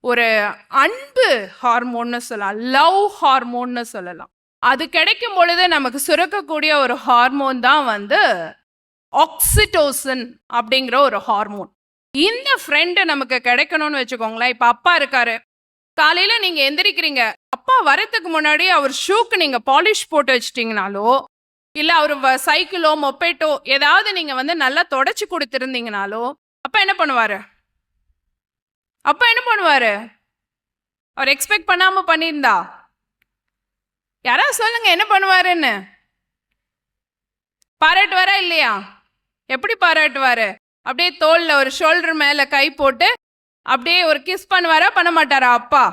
ஒரு அன்பு ஹார்மோன்னு சொல்லலாம், லவ் ஹார்மோன்னு சொல்லலாம். அது கிடைக்கும் பொழுது நமக்கு சுரக்கக்கூடிய ஒரு ஹார்மோன் தான் வந்து ஆக்சிடோசின் அப்படிங்கிற ஒரு ஹார்மோன். இந்த ஃப்ரெண்டு நமக்கு கிடைக்கணும்னு வச்சுக்கோங்களேன். இப்போ அப்பா இருக்காரு, காலையில நீங்க எந்திரிக்கிறீங்க, அப்பா வரத்துக்கு முன்னாடி அவர் ஷூக்கு நீங்க பாலிஷ் போட்டு வச்சிட்டீங்கனாலோ, இல்ல அவர் சைக்கிளோ மொப்பேட்டோ ஏதாவது நீங்க வந்து நல்லா தொடச்சு கொடுத்துருந்தீங்கனாலோ, அப்பா என்ன பண்ணுவாரு? அப்பா என்ன பண்ணுவாரு? அவர் எக்ஸ்பெக்ட் பண்ணாம பண்ணியிருந்தா யாராவது சொல்லுங்க என்ன பண்ணுவாருன்னு. பாராட்டுவாரா இல்லையா? எப்படி பாராட்டுவாரு? அப்படியே தோல்ல ஒரு ஷோல்டர் மேல கை போட்டு அப்படியே ஒரு கிஸ் பண்ணுவாரா பண்ண மாட்டாரா அப்பா?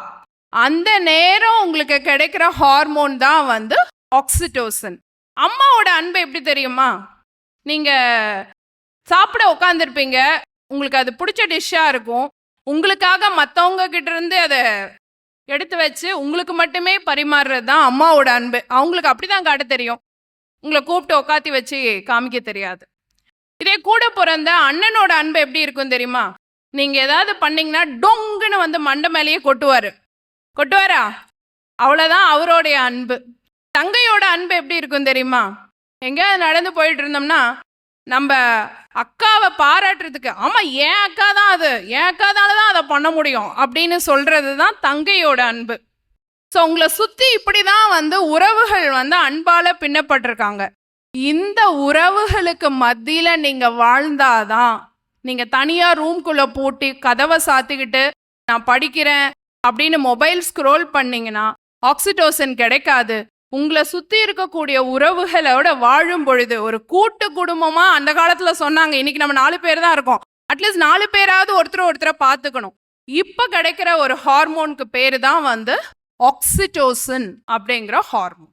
அந்த நேரம் உங்களுக்கு கிடைக்கிற ஹார்மோன் தான் வந்து ஆக்சிடோசின். அம்மாவோட அன்பு எப்படி தெரியுமா? நீங்க சாப்பிட உட்காந்துருப்பீங்க, உங்களுக்கு அது பிடிச்ச டிஷ்ஷா இருக்கும், உங்களுக்காக மற்றவங்க கிட்ட இருந்து அதை எடுத்து வச்சு உங்களுக்கு மட்டுமே பரிமாறுறது தான் அம்மாவோட அன்பு. அவங்களுக்கு அப்படிதான் காட்ட தெரியும், உங்களை கூப்பிட்டு உட்காத்தி வச்சு காமிக்க தெரியாது. இதே கூட பிறந்த அண்ணனோட அன்பு எப்படி இருக்கும் தெரியுமா? நீங்க ஏதாவது பண்ணீங்கன்னா டொங்குன்னு வந்து மண்டை மேலேயே கொட்டுவாரா? அவ்வளவுதான் அவருடைய அன்பு. தங்கையோட அன்பு எப்படி இருக்கும் தெரியுமா? எங்கேயாவது நடந்து போயிட்டு இருந்தோம்னா நம்ம அக்காவை பாராட்டுறதுக்கு, ஆமா என் அக்கா தான், அது என் அக்காதால தான் அதை பண்ண முடியும் அப்படின்னு சொல்றது தான் தங்கையோட அன்பு. ஸோ உங்களை சுத்தி இப்படிதான் வந்து உறவுகள் வந்து அன்பால பின்னப்பட்டிருக்காங்க. இந்த உறவுகளுக்கு மத்தியில நீங்க வாழ்ந்தாதான், நீங்க தனியா ரூம்குள்ள போட்டு கதவை சாத்திக்கிட்டு நான் படிக்கிறேன் அப்படின்னு மொபைல் ஸ்க்ரோல் பண்ணீங்கன்னா ஆக்சிடோசின் கிடைக்காது. உங்களை சுத்தி இருக்கக்கூடிய உறவுகளோட வாழும் பொழுது ஒரு கூட்டு குடும்பமா அந்த காலத்துல சொன்னாங்க, இன்னைக்கு நம்ம 4 பேர் தான் இருக்கோம், அட்லீஸ்ட் 4 பேராவது ஒருத்தரை பார்த்துக்கணும். இப்ப கிடைக்கிற ஒரு ஹார்மோனுக்கு பேரு தான் வந்து ஆக்சிடோசின் அப்படிங்கிற ஹார்மோன்.